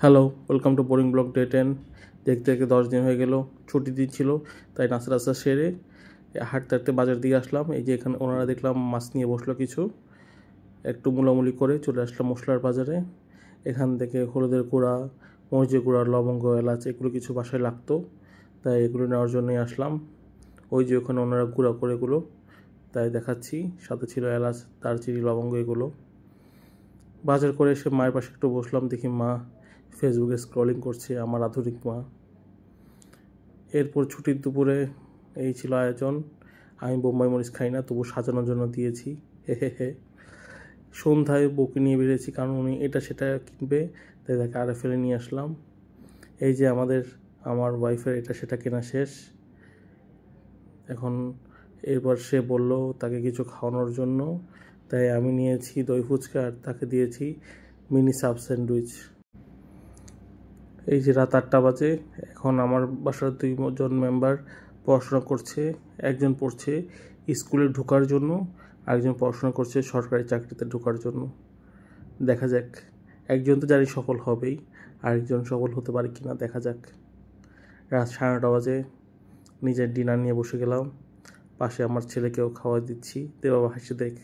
Hello, welcome to boring blog day 10। দেখতে দেখতে 10 দিন হয়ে গেল, ছুটি দিন ছিল, তাই নাস্তা টাস্তা সেরে হাঁটতে হাঁটতে বাজার দিকে আসলাম। এই যে এখানে ওনারা দেখলাম মাছ নিয়ে বসলো কিছু, একটু মুলামুলি করে চলে আসলাম মশলার বাজারে। এখান থেকে হলুদের গুঁড়া, মরিচের গুঁড়া, লবঙ্গ, এলাচ এগুলো কিছু বাসায় লাগতো, তাই এগুলো নেওয়ার জন্যই আসলাম। ওই যে ওখানে ওনারা গুঁড়া করে এগুলো, তাই দেখাচ্ছি। সাথে ছিল এলাচ, দারচিনি, লবঙ্গ এগুলো। বাজার করে এসে মায়ের পাশে একটু বসলাম, দেখি মা ফেসবুকে স্ক্রলিং করছে, আমার আধুনিক মা। এরপর ছুটির দুপুরে এই ছিল আয়োজন। আমি বোম্বাই মরিচ খাই না, তবু সাজানোর জন্য দিয়েছি, হে। সন্ধ্যায় বউকে নিয়ে বেরিয়েছি, কারণ উনি এটা সেটা কিনবে, তাই তাকে আরএফএলে নিয়ে আসলাম। এই যে আমার ওয়াইফের এটা সেটা কেনা শেষ। এখন এরপর সে বলল তাকে কিছু খাওয়ানোর জন্য, তাই আমি নিয়েছি দই ফুচকা আর তাকে দিয়েছি মিনি সাব স্যান্ডউইচ। এই যে রাত 8টা বাজে, এখন আমার বাসার 2 জন মেম্বার পড়াশোনা করছে। একজন পড়ছে স্কুলে ঢোকার জন্য, আরেকজন পড়াশোনা করছে সরকারি চাকরিতে ঢোকার জন্য। দেখা যাক, একজন তো জানি সফল হবেই, আরেকজন সফল হতে পারে কিনা দেখা যাক। রাত 9:30 বাজে নিজের ডিনার নিয়ে বসে গেলাম। পাশে আমার ছেলেকেও খাওয়া দিচ্ছি। দে বাবা, হাসি দেখ।